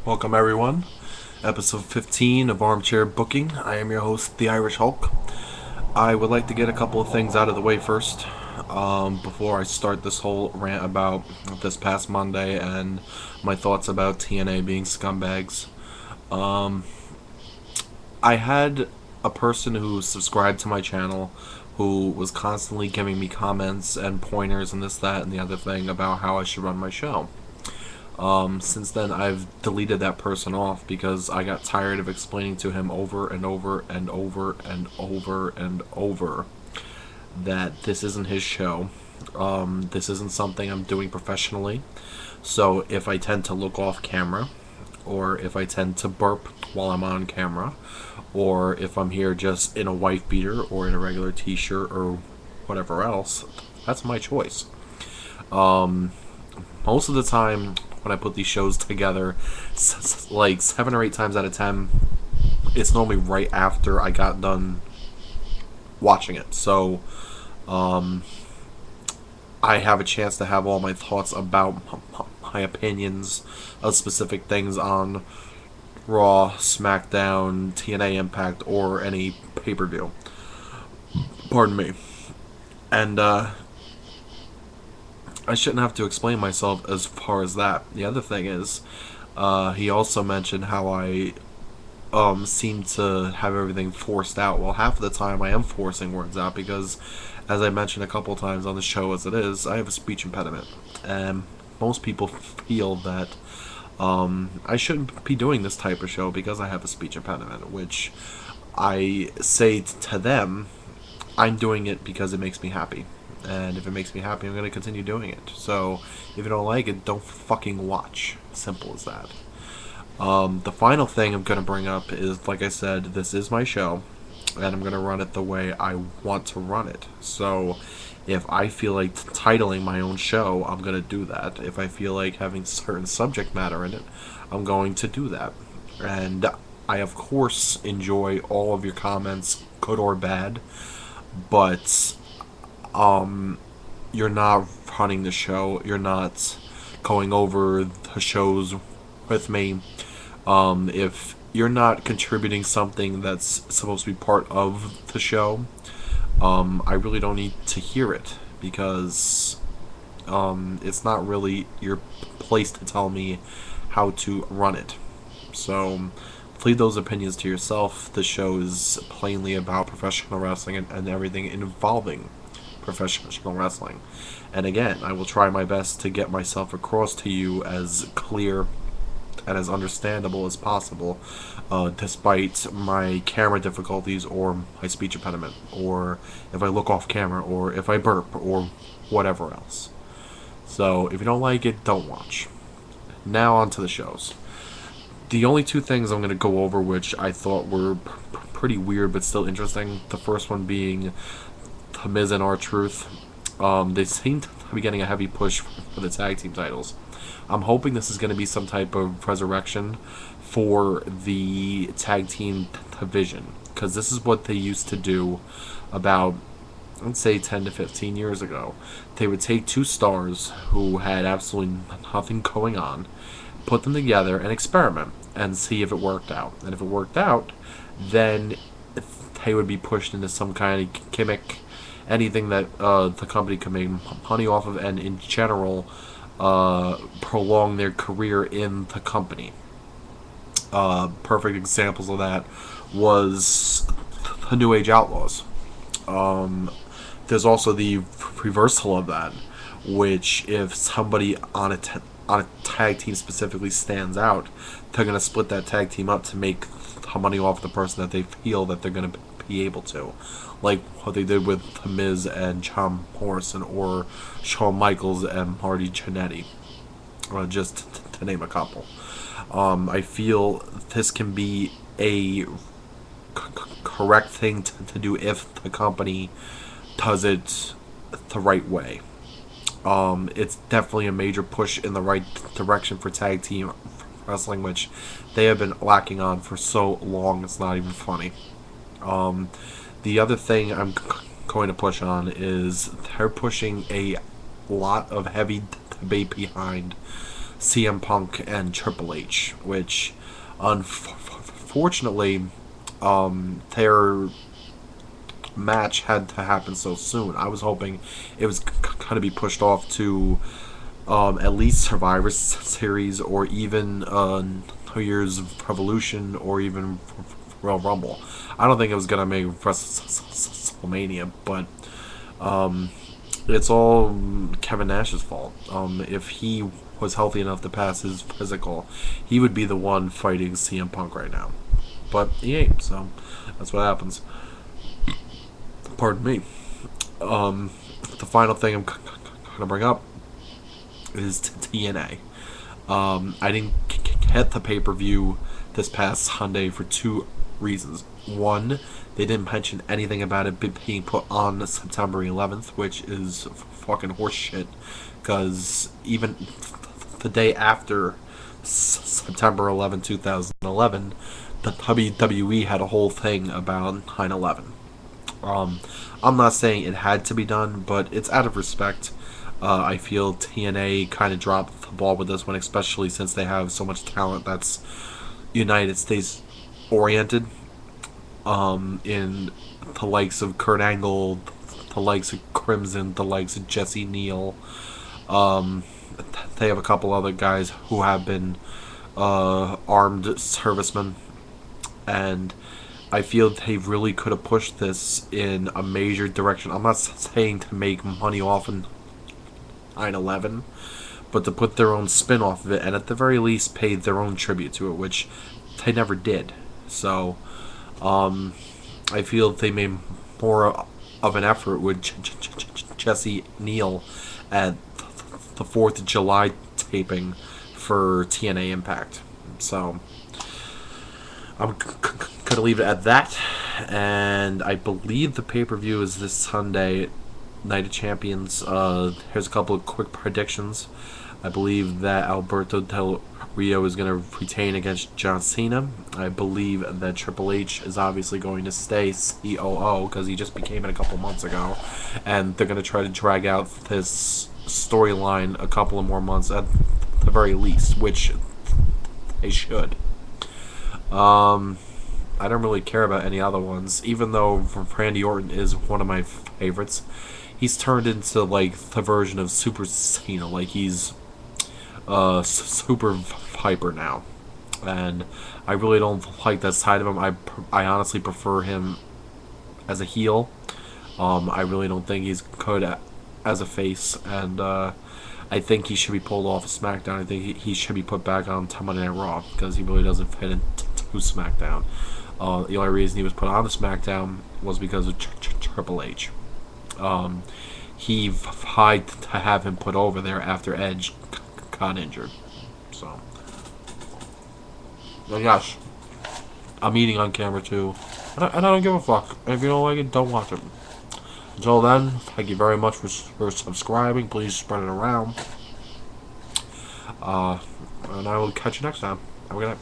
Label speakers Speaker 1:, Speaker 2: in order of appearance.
Speaker 1: Welcome everyone. Episode 15 of Armchair Booking. I am your host, the Irish Hulk. I would like to get a couple of things out of the way first, before I start this whole rant about this past Monday and my thoughts about TNA being scumbags. I had a person who subscribed to my channel who was constantly giving me comments and pointers and this, that, and the other thing about how I should run my show. Since then, I've deleted that person off because I got tired of explaining to him over and over and over and over and over that this isn't his show. This isn't something I'm doing professionally. So if I tend to look off camera, or if I tend to burp while I'm on camera, or if I'm here just in a wife beater or in a regular t-shirt or whatever else, that's my choice. Most of the time when I put these shows together, like 7 or 8 times out of 10, it's normally right after I got done watching it. So I have a chance to have all my thoughts about my opinions of specific things on Raw, SmackDown, TNA Impact, or any pay-per-view. Pardon me. And I shouldn't have to explain myself as far as that. The other thing is, he also mentioned how I seem to have everything forced out. Well, half of the time I am forcing words out because, as I mentioned a couple times on the show as it is, I have a speech impediment. And most people feel that I shouldn't be doing this type of show because I have a speech impediment, which I say to them, I'm doing it because it makes me happy. And if it makes me happy, I'm going to continue doing it. So, if you don't like it, don't fucking watch. Simple as that. The final thing I'm going to bring up is, like I said, this is my show, and I'm going to run it the way I want to run it. So, if I feel like titling my own show, I'm going to do that. If I feel like having certain subject matter in it, I'm going to do that. And I, of course, enjoy all of your comments, good or bad, but you're not running the show. You're not going over the shows with me. If you're not contributing something that's supposed to be part of the show, I really don't need to hear it because it's not really your place to tell me how to run it. So leave those opinions to yourself. The show is plainly about professional wrestling and everything involving professional wrestling. And again, I will try my best to get myself across to you as clear and as understandable as possible, despite my camera difficulties or my speech impediment, or if I look off camera, or if I burp, or whatever else. So if you don't like it, don't watch. Now on to the shows. The only 2 things I'm going to go over which I thought were pretty weird but still interesting. The first one being The Miz and R-Truth. They seem to be getting a heavy push for the tag team titles. I'm hoping this is going to be some type of resurrection for the tag team division, because this is what they used to do about, let's say, 10 to 15 years ago. They would take 2 stars who had absolutely nothing going on, put them together and experiment and see if it worked out. And if it worked out, then they would be pushed into some kind of gimmick, anything that the company could make money off of, and in general prolong their career in the company. Perfect examples of that was the New Age Outlaws. There's also the reversal of that, which if somebody on a tag team specifically stands out, they're going to split that tag team up to make the money off the person that they feel that they're going to be able to. Like what they did with The Miz and John Morrison, or Shawn Michaels and Marty Jannetty, just to name a couple. I feel this can be a correct thing to do if the company does it the right way. It's definitely a major push in the right direction for tag team wrestling, which they have been lacking on for so long it's not even funny. The other thing I'm going to push on is they're pushing a lot of heavy debate behind CM Punk and Triple H, which unfortunately their match had to happen so soon. I was hoping it was going to be pushed off to at least Survivor Series, or even New Year's Revolution, or even Royal Rumble. I don't think it was going to make WrestleMania, but it's all Kevin Nash's fault. If he was healthy enough to pass his physical, he would be the one fighting CM Punk right now. But he ain't, so that's what happens. Pardon me. The final thing I'm going to bring up is TNA. I didn't get the pay-per-view this past Sunday for two reasons. One, they didn't mention anything about it being put on September 11th, which is fucking horseshit, because even the day after September 11, 2011, the WWE had a whole thing about 9/11. I'm not saying it had to be done, but it's out of respect. I feel TNA kind of dropped the ball with this one, especially since they have so much talent that's United States oriented. In the likes of Kurt Angle, the likes of Crimson, the likes of Jesse Neal. They have a couple other guys who have been armed servicemen, and I feel they really could have pushed this in a major direction. I'm not saying to make money off of 9/11, but to put their own spin off of it, and at the very least pay their own tribute to it, which they never did. So, I feel they made more of an effort with Jesse Neal at the 4th of July taping for TNA Impact. So, I'm going to leave it at that. And I believe the pay-per-view is this Sunday, Night of Champions. Here's a couple of quick predictions. I believe that Alberto Del Rio is going to retain against John Cena. I believe that Triple H is obviously going to stay COO because he just became it a couple months ago. And they're going to try to drag out this storyline a couple of more months at the very least, which they should. I don't really care about any other ones, even though Randy Orton is one of my favorites. He's turned into like the version of Super Cena, like he's Super Viper now, and I really don't like that side of him. I honestly prefer him as a heel. I really don't think he's good as a face, and I think he should be pulled off of SmackDown. I think he should be put back on Monday Night Raw because he really doesn't fit into SmackDown. The only reason he was put on the SmackDown was because of Triple H. He tried to have him put over there after Edge got injured. So, and yes, I'm eating on camera too, and I don't give a fuck. And if you don't like it, don't watch it. Until then, thank you very much for subscribing. Please spread it around. And I will catch you next time. Have a good night.